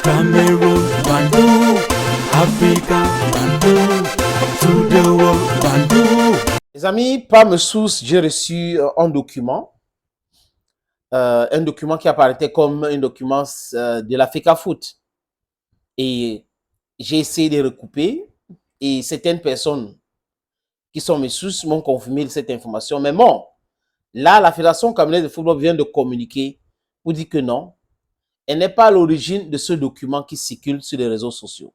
Cameroon, Bandung, Africa, Bandung, to the world, Bandung. Les amis, par mes sources, j'ai reçu un document qui apparaissait comme un document de la FECAFOOT. Et j'ai essayé de recouper et certaines personnes qui sont mes sources m'ont confirmé cette information. Mais bon, là, la Fédération camerounaise de football vient de communiquer pour dire que non, elle n'est pas à l'origine de ce document qui circule sur les réseaux sociaux.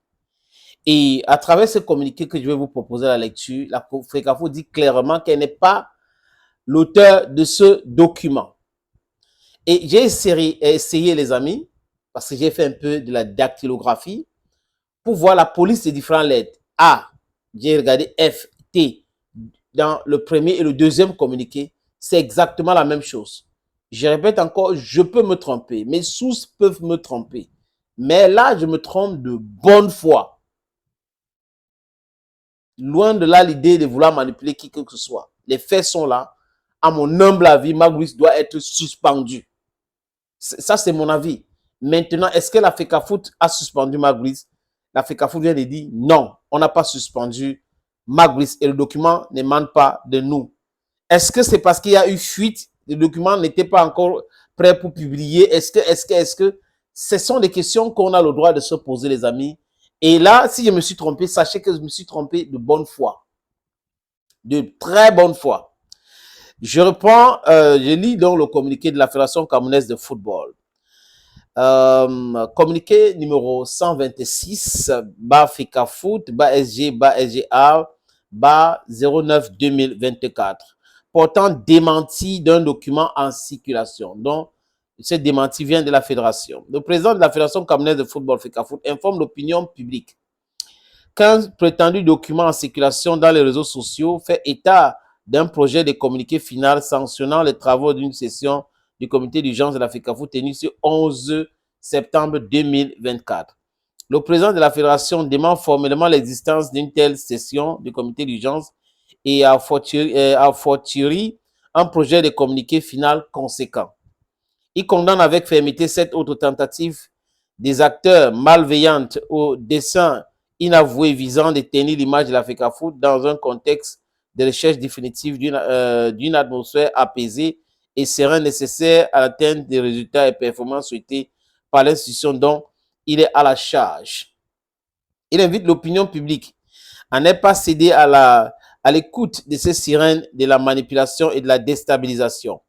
Et à travers ce communiqué que je vais vous proposer à la lecture, la FECAFOOT dit clairement qu'elle n'est pas l'auteur de ce document. Et j'ai essayé, les amis, parce que j'ai fait un peu de la dactylographie, pour voir la police des différentes lettres. A, j'ai regardé F, T, dans le premier et le deuxième communiqué, c'est exactement la même chose. Je répète encore, je peux me tromper, mes sources peuvent me tromper. Mais là, je me trompe de bonne foi. Loin de là l'idée de vouloir manipuler qui que ce soit. Les faits sont là. À mon humble avis, Maguis doit être suspendu. Ça, c'est mon avis. Maintenant, est-ce que la FECAFOOT a suspendu Maguis? La FECAFOOT vient de dire non, on n'a pas suspendu Maguis et le document n'émane pas de nous. Est-ce que c'est parce qu'il y a eu fuite, le document n'était pas encore prêt pour publier? Est-ce que ce sont des questions qu'on a le droit de se poser, les amis? Et là, si je me suis trompé, sachez que je me suis trompé de bonne foi. De très bonne foi. Je reprends, je lis donc le communiqué de la Fédération camerounaise de football. Communiqué numéro 126, bas FECAFOOT, bas SG, bas SGA, bas 09-2024, portant démenti d'un document en circulation. Donc, ce démenti vient de la fédération. Le président de la Fédération camerounaise de football, FECAFOOT, informe l'opinion publique qu'un prétendu document en circulation dans les réseaux sociaux fait état d'un projet de communiqué final sanctionnant les travaux d'une session du comité d'urgence de la FECAFOOT tenue ce 11 septembre 2024. Le président de la fédération demande formellement l'existence d'une telle session du comité d'urgence et a fortiori un projet de communiqué final conséquent. Il condamne avec fermeté cette autre tentative des acteurs malveillantes au dessein inavoué visant de tenir l'image de la FECAFOOT dans un contexte de recherche définitive d'une atmosphère apaisée et sereine nécessaire à l'atteinte des résultats et performances souhaités par l'institution dont il est à la charge. Il invite l'opinion publique à ne pas céder à l'écoute de ces sirènes de la manipulation et de la déstabilisation.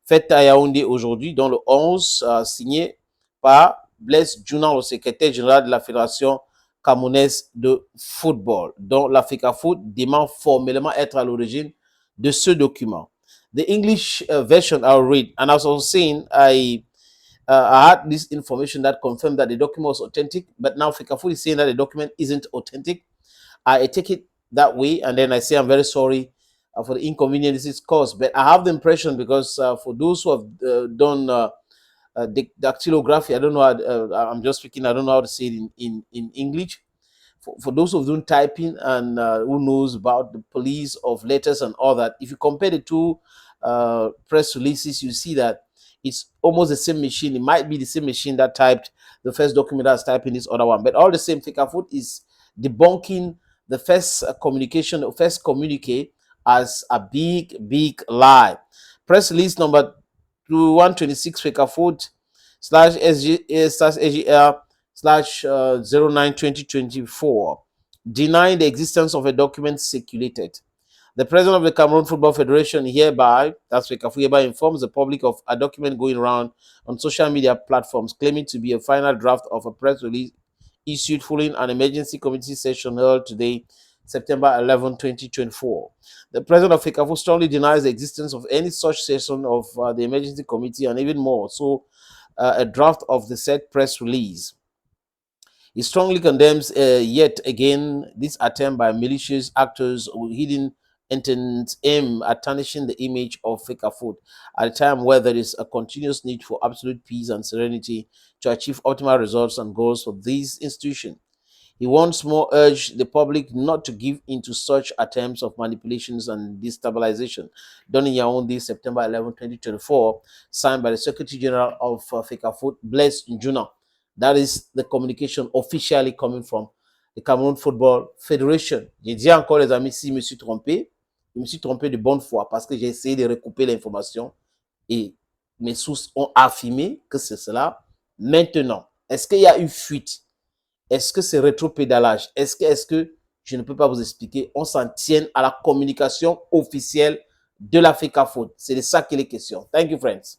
Faite à Yaoundé aujourd'hui, dont le 11, signé par Blaise Djounan, le secrétaire général de la Fédération camerounaise de football, dont la FECAFOOT demande formellement être à l'origine de ce document. The English version I'll read, and as I was saying, I had this information that confirmed that the document was authentic, but now FECAFOOT is saying that the document isn't authentic. I take it that way, and then I say I'm very sorry for the inconveniences caused. But I have the impression because for those who have done dactylography, I don't know. I'm just speaking. I don't know how to say it in English. For those who have done typing and who knows about the police of letters and all that, if you compare the two press releases, you see that it's almost the same machine. It might be the same machine that typed the first document that's typing this other one, but all the same. FECAFOOT is debunking the first communication, the first communique as a big lie. Press release number 126 FECAFOOT /SGR /09 2024 denying the existence of a document circulated. The president of the Cameroon Football Federation hereby, that's FECAFOOT, hereby informs the public of a document going around on social media platforms claiming to be a final draft of a press release issued following an emergency committee session held today, September 11, 2024. The president of FECAFOOT strongly denies the existence of any such session of the emergency committee, and even more so, a draft of the said press release. He strongly condemns yet again this attempt by malicious actors with hidden intent aimed at tarnishing the image of FECAFOOT at a time where there is a continuous need for absolute peace and serenity to achieve optimal results and goals for these institutions. He once more urged the public not to give in to such attempts of manipulations and destabilization. Done in Yaoundé, September 11, 2024, signed by the Secretary General of FECAFOOT, Blaise Djounan. That is the communication officially coming from the Cameroon Football Federation. J'ai dit encore, les amis, si je me suis trompé de bonne foi parce que j'ai essayé de recouper l'information et mes sources ont affirmé que c'est cela. Maintenant, est-ce qu'il y a eu fuite? Est-ce que c'est rétropédalage? Est-ce que je ne peux pas vous expliquer? On s'en tient à la communication officielle de la FECAFOOT. C'est de ça qu'il est question. Thank you, friends.